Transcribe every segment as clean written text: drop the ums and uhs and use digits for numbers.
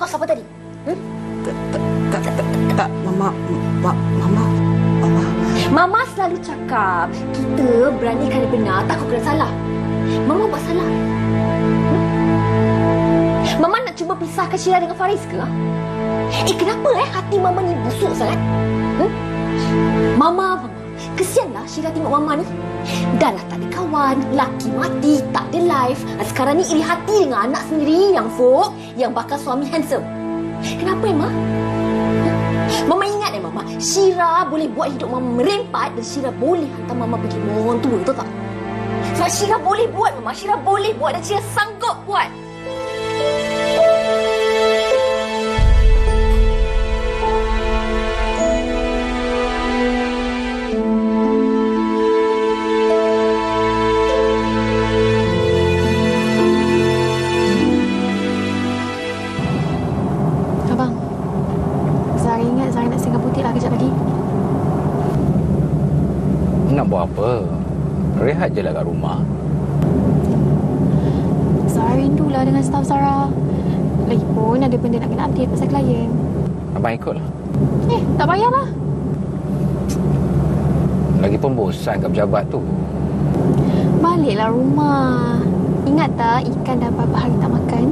kau siapa tadi? Tak, Mama. Mama selalu cakap, kita berani kali benar, takut kena salah. Mama buat salah. Mama nak cuba pisahkan Syira dengan Faris ke? Kenapa hati Mama ni busuk sangat? Mama, kesianlah Syira tengok Mama ni. Dah lah tak ada kawan, laki mati, tak ada life. Sekarang ni iri hati dengan anak sendiri yang folk, yang bakal suami handsome. Kenapa Mama? Mama ingat Mama, Syira boleh buat hidup Mama merempat dan Syira boleh hantar Mama pergi mohon tua, tahu tak? Sebab Syira boleh buat Mama, Syira boleh buat dan Syira sanggup buat. Nak buat apa? Rehat je lah kat rumah. Zara rindulah dengan staf Zara. Lagipun ada benda nak kena update pasal klien. Abang ikutlah. Tak payahlah. Lagipun bosan kat pejabat tu. Baliklah rumah. Ingat tak ikan dah berapa hari tak makan?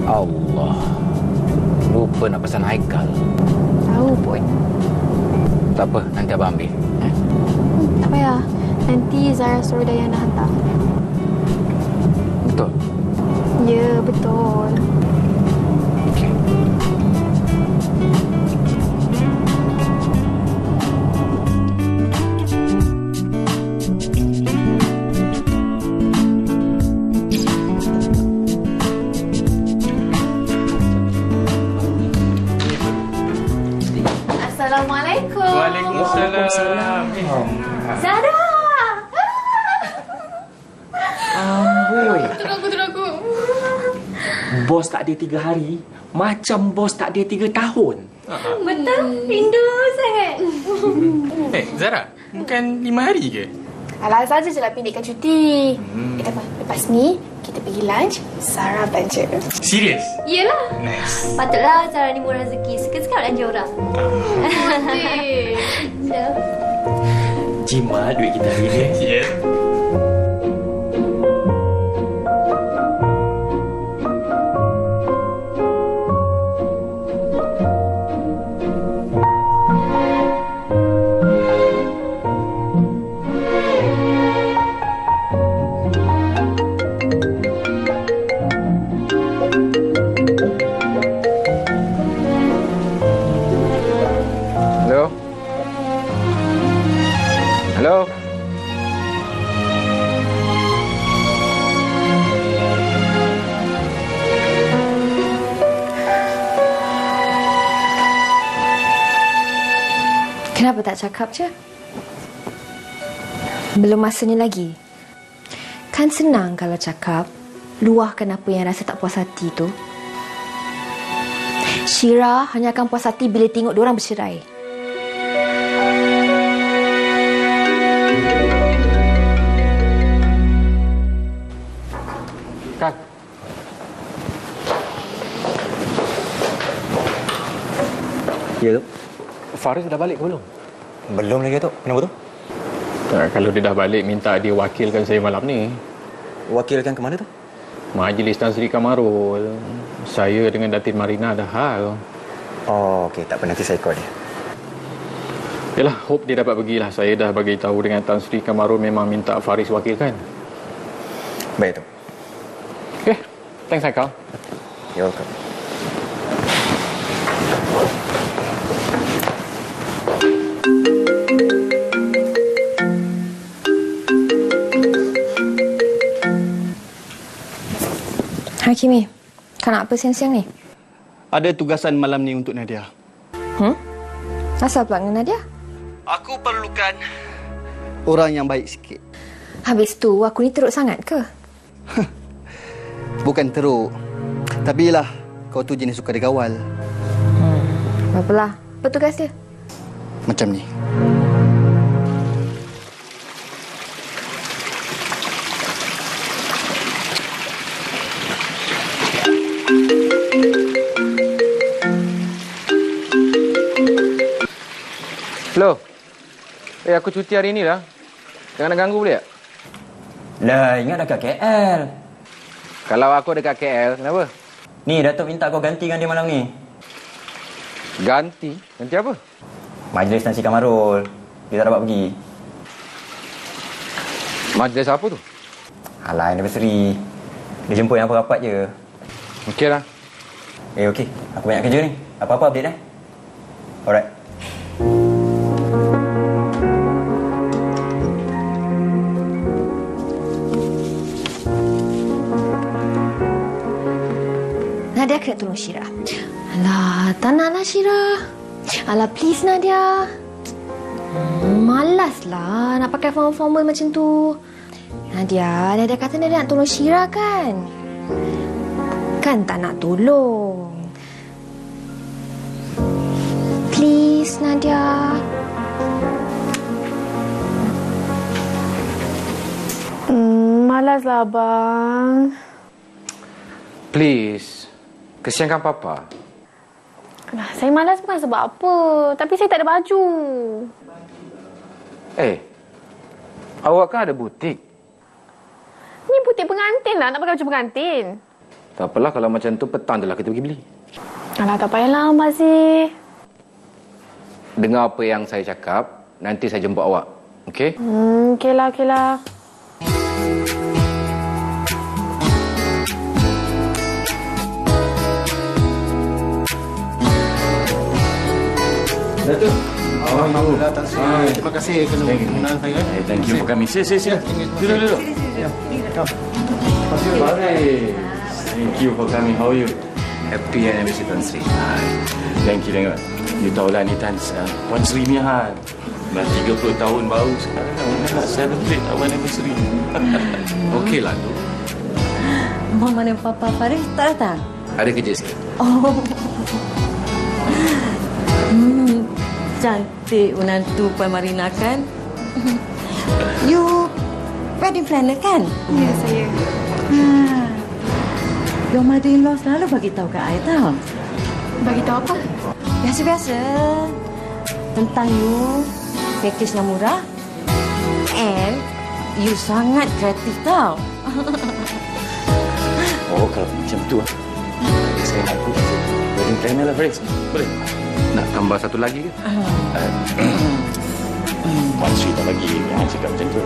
Allah. Lupa nak pesan Haikal. Tahu pun. Tak apa, nanti abang ambil. Tak payah. Nanti Zara suruh Dayana hantar. Betul? Ya, betul. Okey. Assalamualaikum. Waalaikumsalam. Zara! Amboi. Tunggu aku. Bos tak ada 3 hari, macam bos tak ada 3 tahun. Betul? Rindu sangat. Zara, bukan 5 hari ke? Alah, saja je lah pendekkan cuti. Tak apa, lepas ni kita pergi lunch, Zara belanja. Serius? Yelah. Nice. Patutlah Zara ni murah rezeki. Suka-suka belanja orang. Jimat duit kita hari ni. Yes. Hello? Kenapa tak cakap je? Belum masanya lagi. Kan senang kalau cakap, luahkan apa yang rasa tak puas hati tu. Syira hanya akan puas hati bila tengok diorang bercerai. Kak. Ya, tu. Faris dah balik ke belum? Belum lagi, tu. Kenapa tu? Kalau dia dah balik, minta dia wakilkan saya malam ni. Wakilkan ke mana tu? Majlis Tan Sri Kamarul. Saya dengan Datin Marina ada hal. Oh, okey. Tak apa, nanti saya call dia. Yalah, hope dia dapat pergilah. Saya dah bagi tahu dengan Tan Sri Kamarul memang minta Faris wakilkan. Baik, tu. Okay, thanks Haikal. You're welcome. Hakimi, kau nak apa siang-siang ni? Ada tugasan malam ni untuk Nadia. Asal pula dengan Nadia? Aku perlukan orang yang baik sikit. Habis tu, aku ni teruk sangat ke? Bukan teruk. Tapi lah, kau tu jenis suka digawal. Apalah, apa tugas dia? Macam ni. Flo. Aku cuti hari ni lah. Jangan nak ganggu boleh tak? Lah, ingat dah kat KL. Kalau aku dekat KL, kenapa? Ni, Datuk minta kau ganti dengan dia malam ni. Ganti? Ganti apa? Majlis Tan Sri Kamarul. Dia tak dapat pergi. Majlis apa tu? Alah, anniversary. Dia jemput yang apa-rapat je. Okey lah. Okey. Aku banyak kerja ni. Apa-apa update Alright. Nadia kena tolong Syirah. Alah, tak naklah Syirah. Alah, please Nadia. Malaslah nak pakai formal-formal macam tu. Nadia kata Nadia nak tolong Syirah kan? Kan tak nak tolong. Please Nadia. Malaslah abang. Please. Kesiankan Papa. Saya malas bukan sebab apa. Tapi saya tak ada baju. Awak kan ada butik. Ni butik pengantin lah. Nak pakai baju pengantin. Tak apalah kalau macam tu petang je lah kita pergi beli. Alah, tak payahlah masih. Dengar apa yang saya cakap, nanti saya jemput awak. Okey? Okey lah. Datuk. Alhamdulillah, Tan Sri. Terima kasih kerana mengenal saya. Thank you for coming. Sila. Duduk. Baris. Thank you for coming. How are you? Happy anniversary, Tan Sri. Thank you. You tahulah ni Tan Sri ni Han. Dah 30 tahun baru sekarang. Nak celebrate our anniversary. Okeylah tu. Mama dan Papa Faris tak datang? Ada kerja sikit. Cantik menantu Puan Marina kan? You wedding planner kan? Ya, saya. Your mother-in-law selalu bagi tahu kat I tau. Bagi tahu apa? Biasa-biasa. Tentang you, package yang murah. And you sangat kreatif tau. Kalau macam tu saya nak ikut wedding planner lah, Faris. Boleh? Nak tambah satu lagi ke? Puan Sri tak bagi. Jangan cakap macam tu.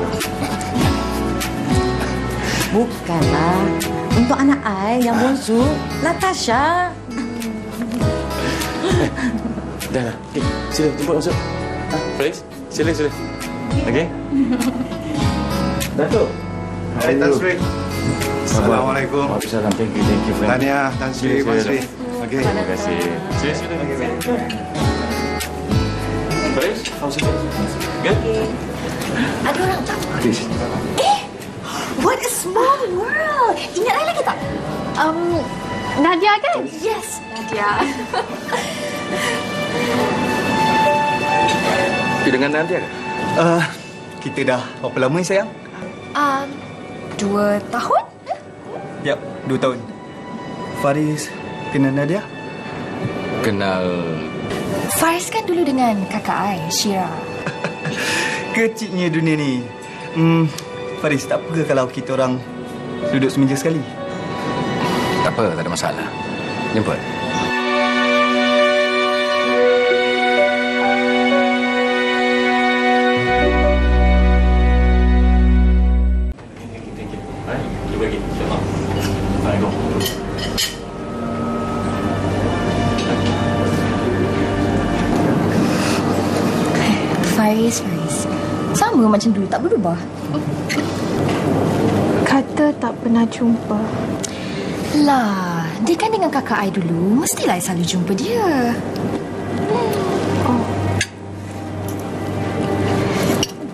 Bukanlah. Untuk anak I yang bongsu, Natasha. Dah lah. Sila, jemput masuk. Faris, sila. Okey? Datuk. Hai, Tan Sri. Assalamualaikum. Waalaikumsalam. Thank you. Tahniah, Tan Sri, Puan Sri. Okey. Terima kasih. Sila. Faris, how's it? Good? Ada orang tak? What a small world. Ingat I lagi tak? Nadia kan? Yes, Nadia. Dengan Nadia ke? Kita dah berapa lama ni sayang? 2 tahun? Yap, 2 tahun. Faris kenal Nadia? Kenal. Faris kan dulu dengan kakak I, Syirah. Kecilnya dunia ni. Faris, tak apa ke kalau kita orang duduk semeja sekali? Tak apa, tak ada masalah. Jemput. You bagi. Hai, go. Faris. Sama macam dulu, tak berubah. Kata tak pernah jumpa. Lah, dia kan dengan kakak I dulu. Mestilah I selalu jumpa dia.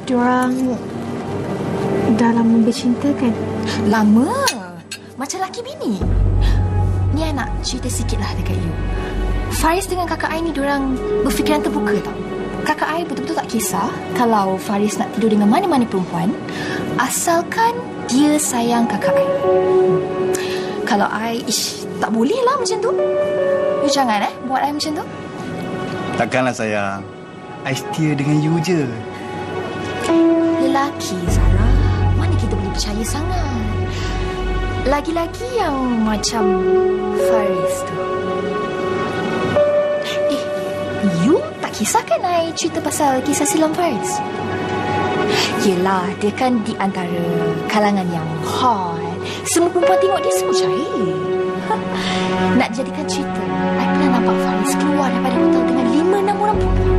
Diorang dah lama bercinta kan? Lama. Macam laki bini. Ni I nak cerita sikit lah dekat you. Faris dengan kakak I ni diorang berfikiran terbuka tau. Kakak I betul-betul tak kisah kalau Faris nak tidur dengan mana-mana perempuan, asalkan dia sayang kakak I. Kalau I, tak boleh lah macam tu. You jangan buat I macam tu. Takkanlah sayang. I setia dengan you je. Lelaki, Zara. Mana kita boleh percaya sangat? Lagi-lagi yang macam Faris tu. You tak kisahkan I cerita pasal kisah silam Faris? Yelah, dia kan di antara kalangan yang hot. Semua perempuan tengok dia semua cair. Nak jadikan cerita, I pernah nampak Faris keluar daripada hotel dengan 5-6 orang perempuan.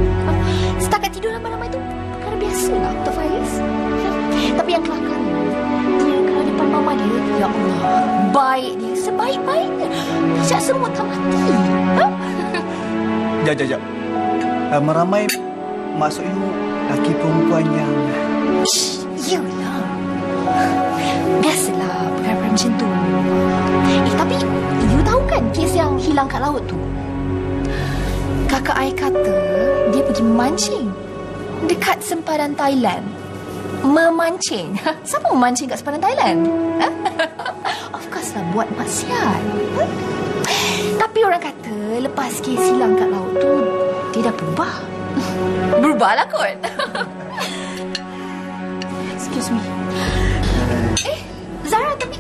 Setakat tidur ramai-ramai tu perkara biasa lah untuk Faris. Tapi yang kelakarnya, dia kalau depan mama dia, ya Allah, baik dia, sebaik-baiknya. Sejak semua tak mati. Jap. Meramai maksud you laki perempuan yang... Yalah. Biasalah perkara macam tu. Tapi you tahu kan kes yang hilang kat laut tu? Kakak I kata dia pergi memancing dekat sempadan Thailand. Memancing? Siapa memancing kat sempadan Thailand? Of course lah, buat maksiat. Tapi orang kata lepas kes hilang kat laut tu, dia dah berubah. Berubah lah kot. Excuse me. Zara, tapi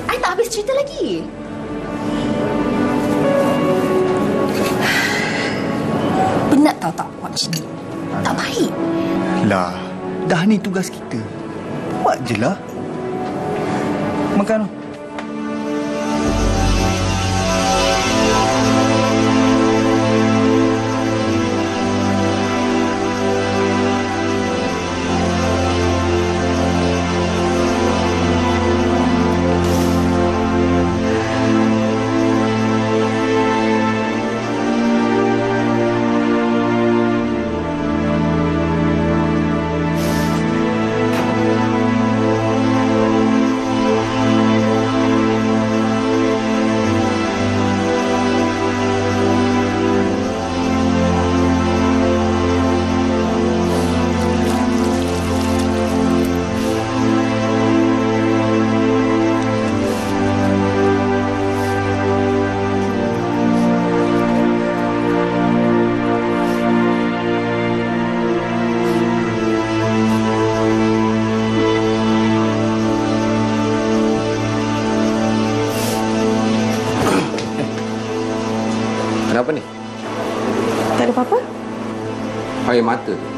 I tak habis cerita lagi. Penat tau tak buat macam ni. Tak baik. Lah, dah ni tugas kita. Buat je lah. Makan. Kenapa ni? Tak ada apa-apa? Air mata tu.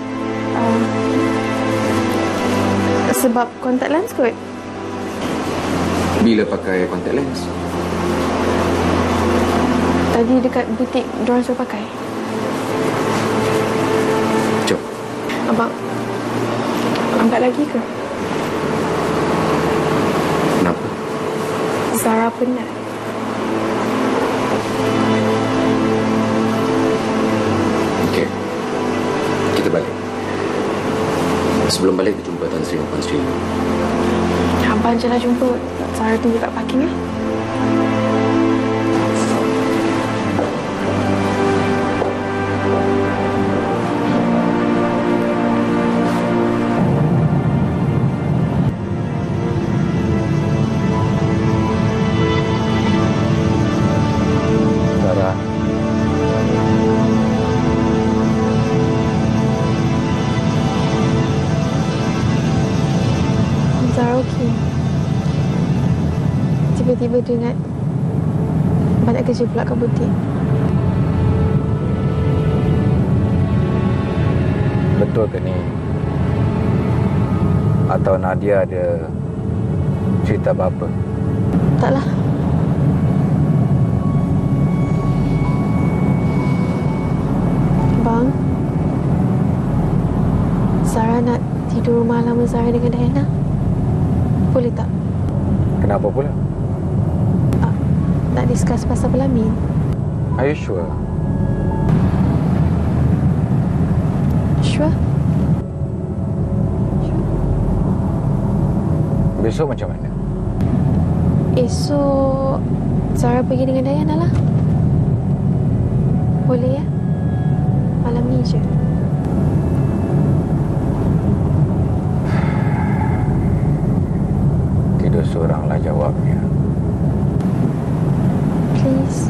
Sebab kontak lens kot. Bila pakai kontak lens? Tadi dekat butik diorang suruh pakai. Jom. Abang, angkat lagi ke? Kenapa? Zara penat. Okey. Kita balik. Sebelum balik, kita jumpa Tan Sri dan Puan Sri. Abang je lah jumpa. Zara tunggu kat parking eh. Tiba-tiba dia ingat banyak kerja pula kat butik. Betul ke ni? Atau Nadia ada cerita apa-apa? Taklah. Bang, Zara nak tidur malam Zara dengan Diana. Boleh tak? Kenapa pula? Nak discuss pasal Pelamin. Are you sure? Sure? Besok macam mana? Esok Zara pergi dengan Diana lah. Boleh ya? Malam ni je. Tidur seoranglah jawabnya. Please.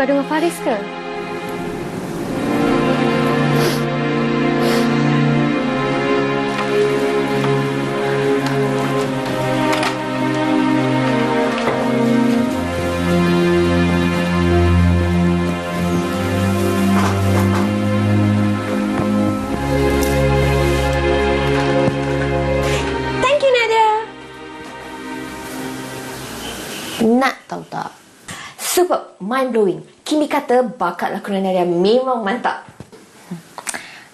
bergaduh dengan Faris ke? Nak tahu tak? Super, mind-blowing. Kimi kata bakat lakonan Nadia memang mantap.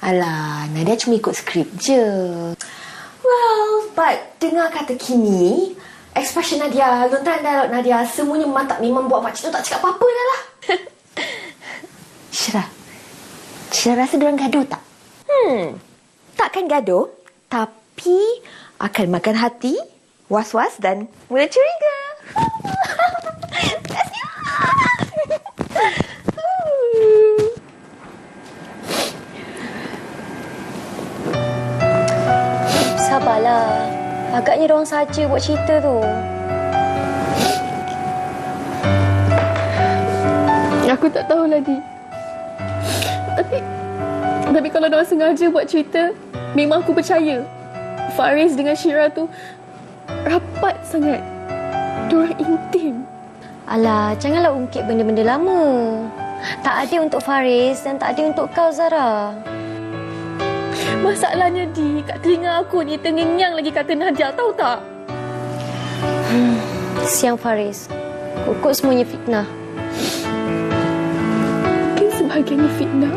Alah, Nadia cuma ikut skrip je. Well, but dengar kata Kimi, expression Nadia, lontaran dialog Nadia, semuanya mantap. Memang buat makcik tu tak cakap apa-apa dah lah. Syirah rasa diorang gaduh tak? Takkan gaduh, tapi akan makan hati, was-was dan mula curiga. Sabarlah. Agaknya diorang saja buat cerita tu. Aku tak tahu lagi. Tapi kalau diorang sengaja buat cerita, memang aku percaya Faris dengan Syirah tu rapat sangat. Diorang intim. Alah, janganlah ungkit benda-benda lama. Tak adil untuk Faris dan tak adil untuk kau, Zara. Masalahnya, kat telinga aku ni tengenyang lagi kata Nadia, tahu tak? Siang Faris. Kukut semuanya fitnah. Mungkin sebahagiannya fitnah.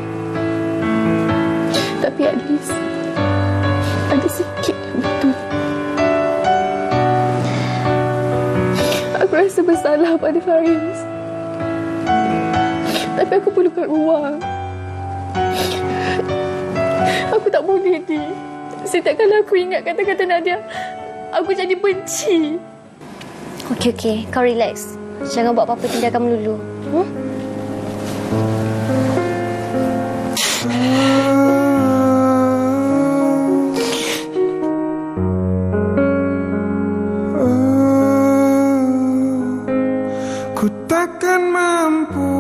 Tapi at least ada sikit yang betul. Aku rasa bersalah pada Faris. Tapi aku perlukan ruang. Aku tak boleh, Di. Setiap kali aku ingat kata-kata Nadia, aku jadi benci. Okey. Kau relax. Jangan buat apa-apa, tinggalkan melulu. Ku takkan mampu,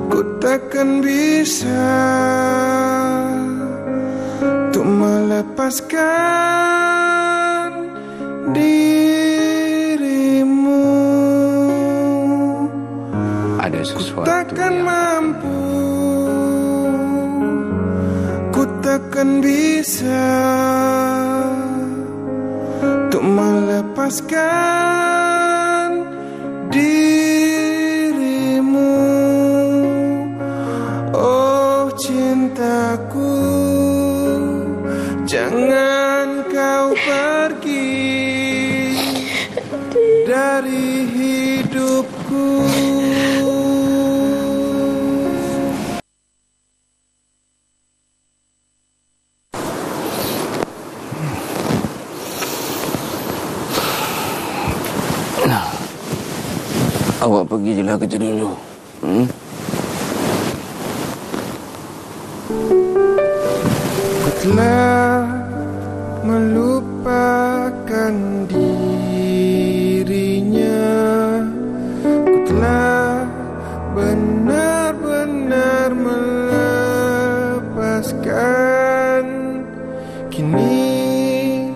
ku takkan bisa untuk melepaskan dirimu. Ada sesuatu ku takkan mampu, ku takkan bisa untuk melepaskan dirimu. Oh cintaku, jangan kau pergi dari hidupku. Awak pergi je lah kerja dulu. Ku telah melupakan dirinya. Ku telah benar-benar melepaskan. Kini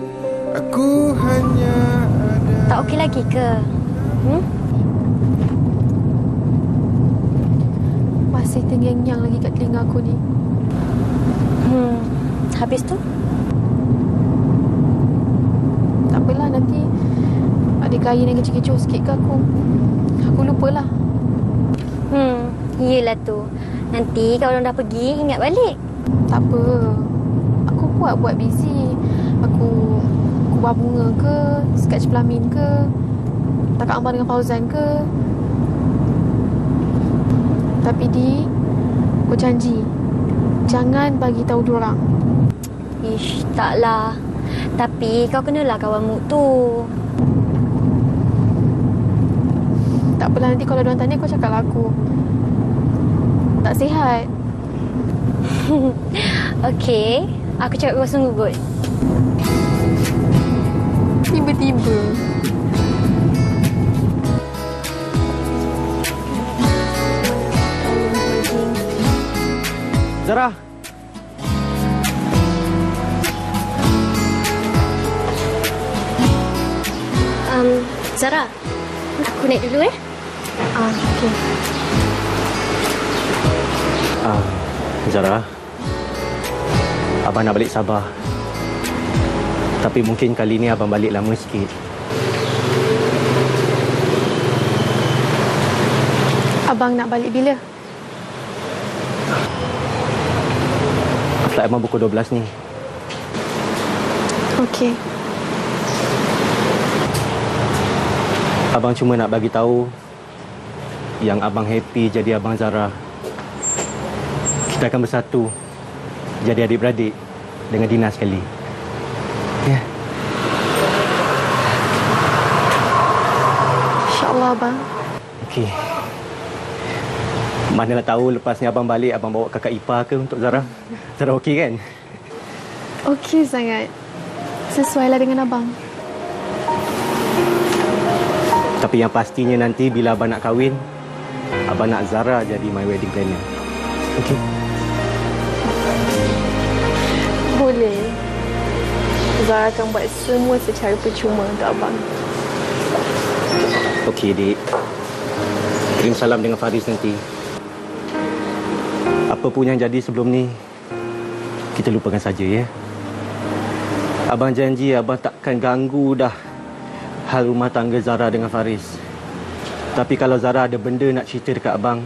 aku hanya ada. Tak okey lagi ke? Masih tengenyang lagi kat telinga aku ni. Habis tu? Tak apalah, nanti adik kain yang kecoh-kecoh sikit ke aku. Aku lupalah. Yelah tu. Nanti kalau orang dah pergi, ingat balik. Tak apa. Aku buat busy. Aku buah bunga ke, sketch pelamin ke, takak ambar dengan Fauzan ke. Tapi Di, aku janji jangan bagi tahu diorang. Ish, taklah. Tapi kau kenalah kawan Muk tu. Tak apalah, nanti kalau diorang tanya kau cakaplah aku tak sihat. Okey, aku cakap kau sungguh good. Tiba-tiba. Zara. Zara, aku naik dulu okey. Zara, abang nak balik Sabah. Tapi mungkin kali ni abang balik lama sikit. Abang nak balik bila? Flight abang pukul 12 ni. Okey. Abang cuma nak bagi tahu yang abang happy jadi abang Zara. Kita akan bersatu jadi adik-beradik dengan Dina sekali. Ya. InsyaAllah abang. Okey. Mana nak tahu lepas ni abang balik, abang bawa kakak ipar ke untuk Zara? Zara okey kan? Okey sangat. Sesuailah dengan abang. Tapi yang pastinya nanti bila abang nak kahwin, abang nak Zara jadi my wedding planner. Okey? Boleh. Zara akan buat semua secara percuma untuk abang. Okey, Dik. Kirim salam dengan Faris nanti. Apa pun yang jadi sebelum ni, kita lupakan saja, ya? Abang janji abang takkan ganggu dah hal rumah tangga Zara dengan Faris. Tapi kalau Zara ada benda nak cerita dekat abang,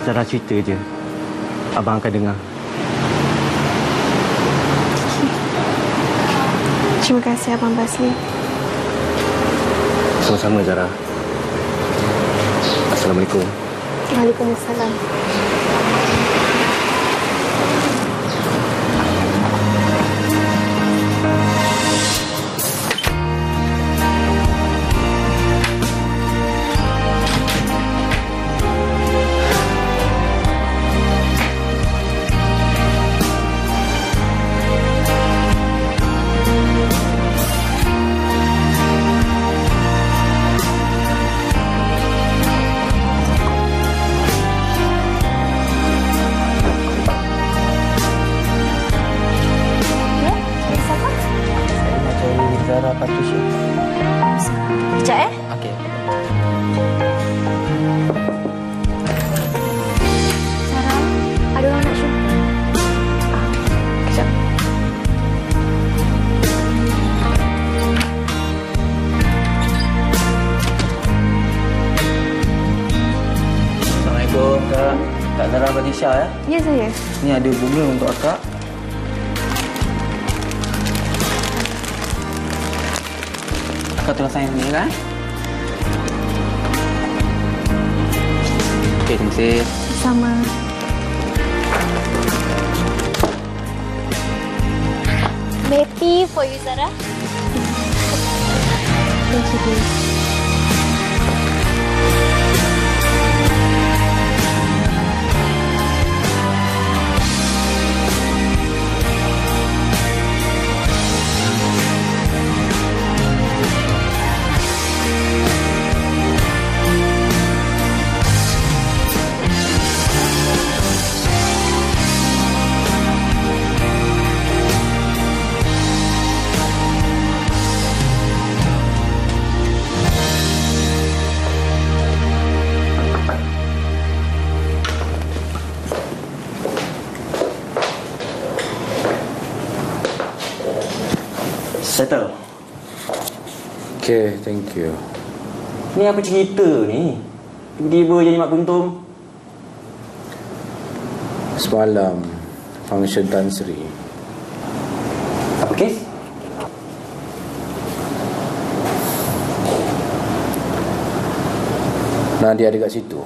Zara cerita je. Abang akan dengar. Terima kasih Abang Basri. Sama-sama, Zara. Assalamualaikum. Waalaikumsalam. Sekejap Okey. Sarah, ada orang nak shoot. Kejap. Assalamualaikum Kak. Kak Zara Fatisha ya? Ya saya. Ni ada bunga untuk akak. Akak tolong sign ni kan? Okey, terima kasih. Sama. Happy for you, Zara. Thank you, dear. Settle. Okay, thank you. Ni apa cerita ni? Tiba-tiba jadi mak kuntum. Semalam, function Tan Sri. Apa kes? Nadia ada kat situ.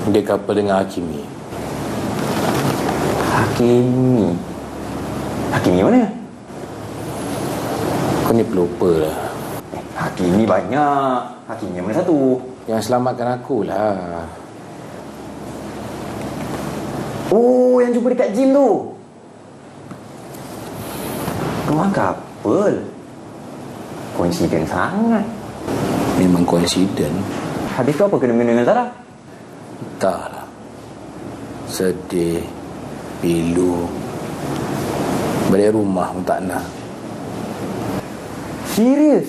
Dia couple dengan Hakimi. Hakimi? Hakimi mana? Kau ni pelupa lah. Hakimi banyak. Hakimi yang mana satu? Yang selamatkan aku lah. Oh, yang jumpa dekat gym tu. Korang couple. Coincident sangat. Memang coincident. Habis tu apa kena-mengena dengan Zara? Entahlah. sedih, pilu. Balik rumah pun tak nak. Serius?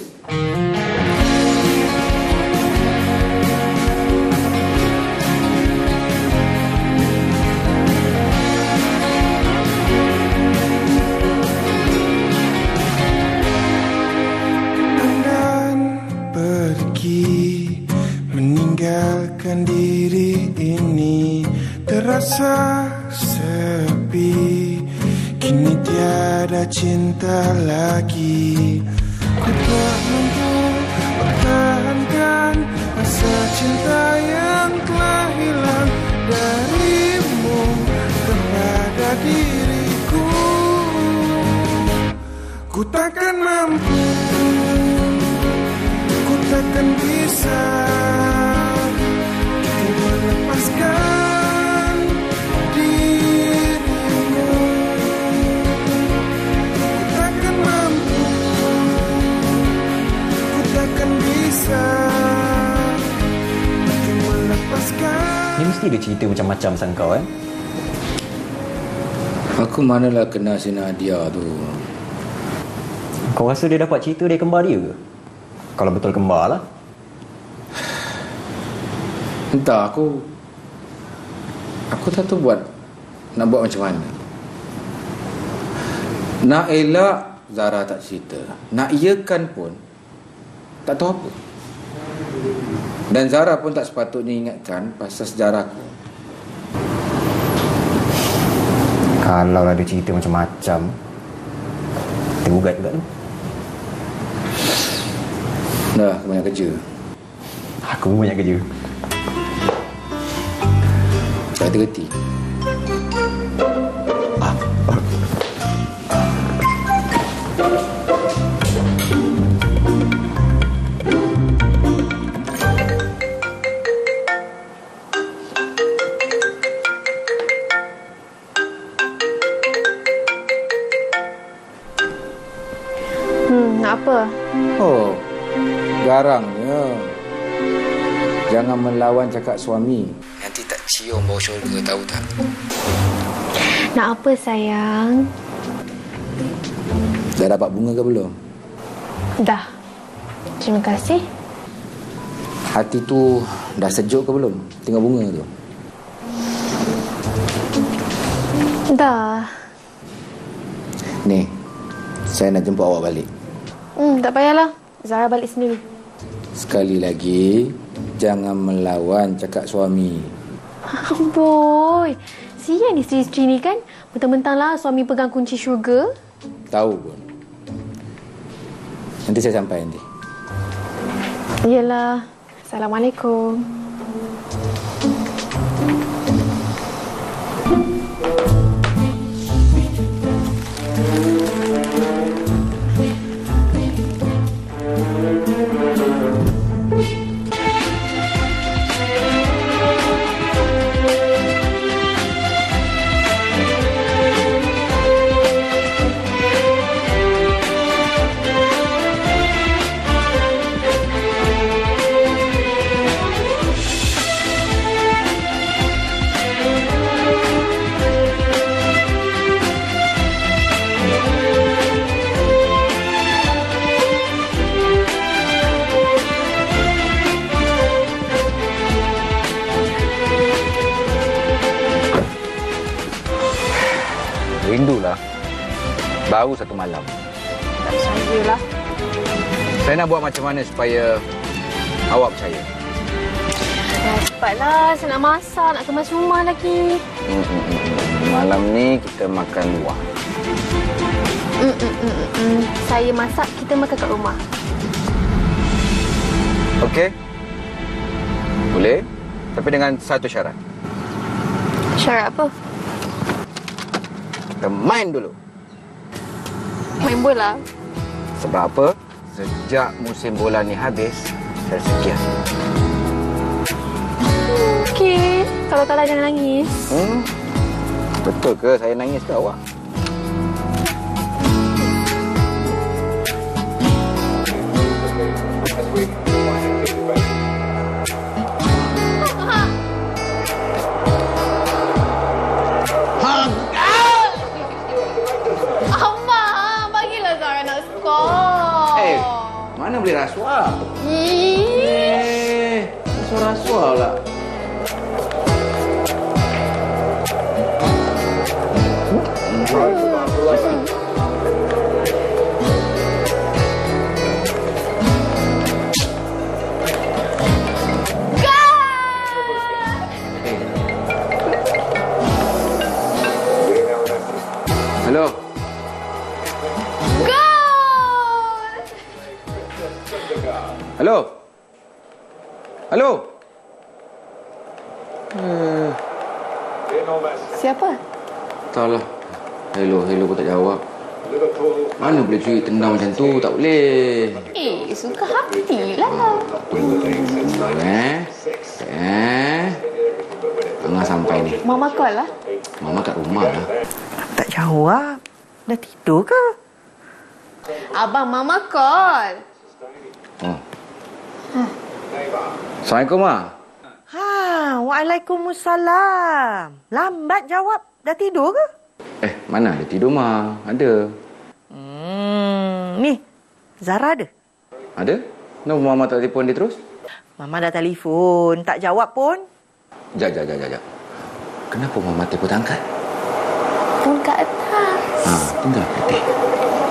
Meninggalkan diri ini terasa sepi. Kini tiada cinta lagi. Ku tak mampu pertahankan rasa cinta yang telah hilang darimu kepada diriku. Ku takkan mampu, ku takkan bisa melepaskan dirimu. Ku takkan mampu, ku takkan bisa melepaskan. Ni mesti ada cerita macam-macam sang kau kan? Aku manalah kenal si Nadia tu. Kau rasa dia dapat cerita dari kembar dia ke? Kalau betul kembar lah. Entah, aku tak tahu nak buat macam mana. Nak elak, Zara tak cerita. Nak iyakan pun tak tahu apa. Dan Zara pun tak sepatutnya ingatkan pasal sejarah aku. Kalau ada cerita macam-macam, kita gugat juga tu. Dah, aku banyak kerja. Aku pun banyak kerja. Tak hati-hati. Nak apa? Oh, garangnya. Jangan melawan cakap suami. Nanti tak cium bau syurga, tahu tak? Nak apa sayang? Dah dapat bunga ke belum? Dah. Terima kasih. Hati tu dah sejuk ke belum? Tengok bunga tu. Dah. Ni, saya nak jemput awak balik. Tak payahlah. Zara balik sendiri. Sekali lagi, jangan melawan cakap suami. Boy, sian isteri-isteri ni kan. Mentang-mentang lah suami pegang kunci syurga. Tahu pun. Nanti saya sampai nanti. Yelah. Assalamualaikum. Rindulah. Baru satu malam. Tak sajalah. Saya nak buat macam mana supaya awak percaya. Dah cepatlah. Saya nak masak. Nak kemas rumah lagi. Malam ni kita makan luar. Saya masak. Kita makan kat rumah. Okey? Boleh. Tapi dengan satu syarat. Syarat apa? Kita main dulu. Main bola? Sebab apa? Sejak musim bola ni habis, saya sekian. Okey. Kalau tak lah jangan nangis. Betul ke saya nangis ke awak? rasuah. Rasuah lah. Hello. Hello. Hello. Siapa? Entahlah. Hello pun tak jawab. Mana boleh curi tendang macam tu? Tak boleh. Suka hati lah. Tengah sampai ni. Mama call lah. Mama kat rumah lah. Tak jawab. Dah tidur ke? Abang, Mama call. Oh. Assalamualaikum, Ma. Waalaikumsalam. Lambat jawab. Dah tidur ke? Mana ada tidur, Ma? Ada. Ni, Zara ada? Ada? Kenapa Mama tak telefon dia terus? Mama dah telefon. Tak jawab pun. Jap. Kenapa Mama telefon tak angkat? Phone kat atas. Tinggal putih.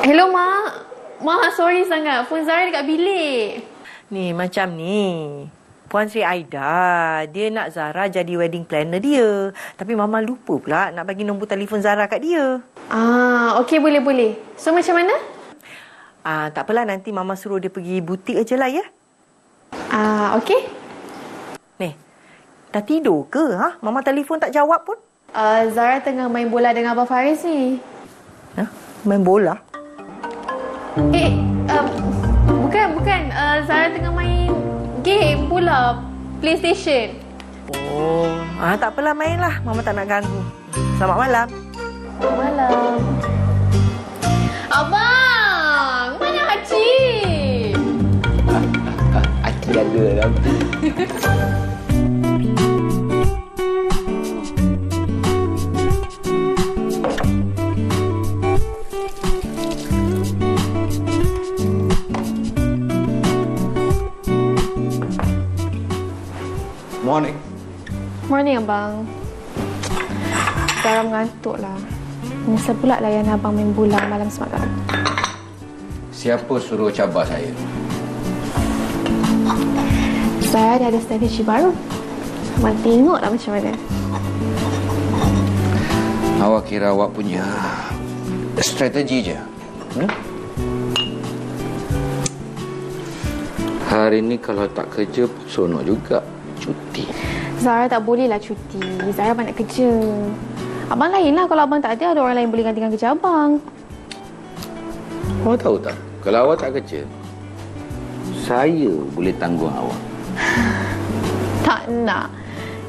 Hello, Mak. Mak, sorry sangat. Phone Zara dekat bilik. Ni, macam ni. Puan Sri Aida, dia nak Zara jadi wedding planner dia. Tapi Mama lupa pula nak bagi nombor telefon Zara kat dia. Okey, boleh. So, macam mana? Tak apalah, nanti Mama suruh dia pergi butik je lah, ya? Okey. Ni, dah tidur ke? Mama telefon tak jawab pun? Zara tengah main bola dengan Abang Faris ni. Main bola? Bukan. Zara tengah main game bola PlayStation. Tak apalah, mainlah. Mama tak nak ganggu. Selamat malam. Selamat malam. Abang, mana Haji? Haji ada lah. Morning, Abang. Zara mengantuk lah. Menyesal pula layan Abang main bola malam semalam. Siapa suruh cabar saya? Zara dah ada strategi baru. Abang tengoklah macam mana. Awak kira awak punya strategi je? Hari ni kalau tak kerja, seronok juga. Cuti. Zara tak bolehlah cuti. Zara banyak kerja. Abang lainlah, kalau Abang tak ada orang lain boleh gantikan kerja Abang. Awak tahu tak? Kalau awak tak kerja, saya boleh tanggung awak. Tak nak.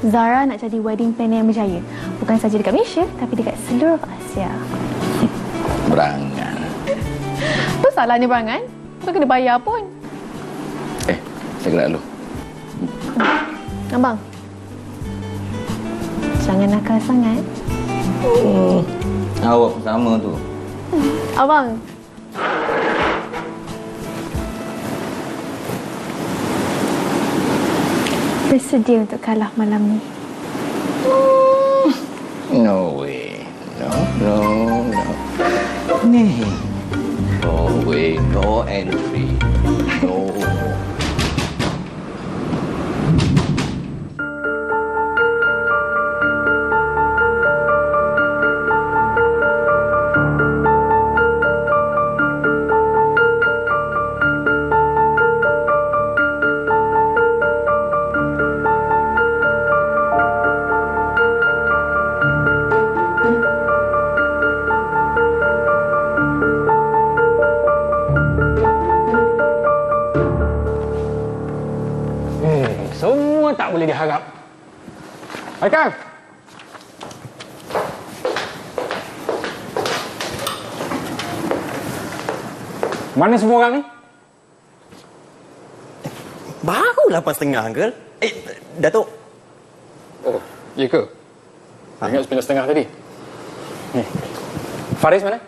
Zara nak jadi wedding planner yang berjaya. Bukan saja dekat Malaysia, tapi dekat seluruh Asia. Berangan. Apa salahnya berangan? Bukan kena bayar pun. Saya gerak dulu. Abang, jangan nakal sangat. Awak pun sama tu. Abang. Bersedia untuk kalah malam ni? No way. No. Ni. No way. No entry. No. Semua tak boleh diharap. Haikal! Mana semua orang ni? Baru 8.30, Uncle. Datuk. Oh, ya ke? Ingat 9.30 tadi. Ni. Faris mana?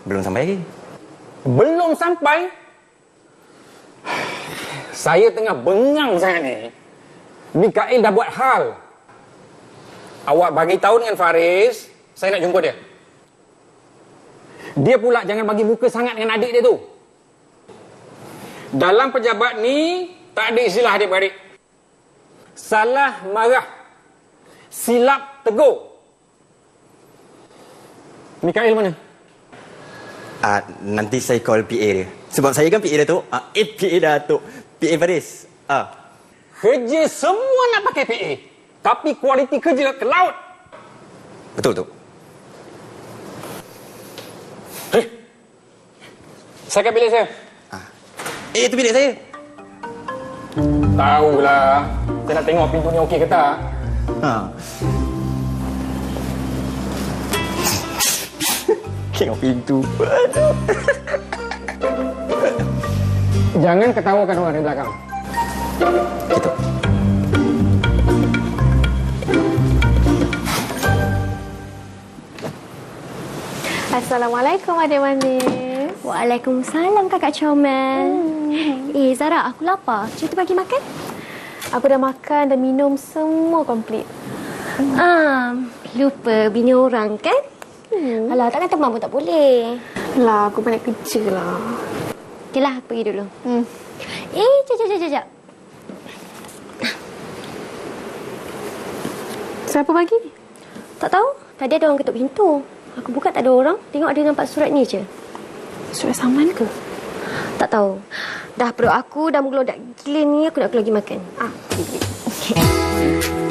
Belum sampai lagi. Belum sampai? Saya tengah bengang sangat ni. Mikael dah buat hal. Awak bagi tahu dengan Faris, saya nak jumpa dia. Dia pula jangan bagi muka sangat dengan adik dia tu. Dalam pejabat ni, tak ada istilah adik-beradik. Salah marah. Silap tegur. Mikael mana? Nanti saya call PA dia. Sebab saya kan PA Datuk. PA Datuk. PA Faris. Kerja semua nak pakai PA. Tapi kualiti kerja ke laut. Betul, Tok. Saya kat bilik saya. Itu bilik saya. Tahulah. Saya nak tengok pintu ni okey ke tak. Tengok pintu. Jangan ketawakan orang di belakang. Gitu. Assalamualaikum adik manis. Waalaikumsalam kakak comel. Zara, aku lapar. Cuba bagi makan. Aku dah makan dan minum semua komplit. Lupa bini orang kan? Alah, takkan teman pun tak boleh. Lah, aku banyak kerja lah. Okeylah, pergi dulu. Jap. Siapa bagi? Tak tahu. Tadi ada orang ketuk pintu. Aku buka tak ada orang. Tengok ada nampak surat ni je. Surat saman ke? Tak tahu. Dah perut aku dah menggelodak gila ni. Aku nak pergi makan. Pergi. Okay.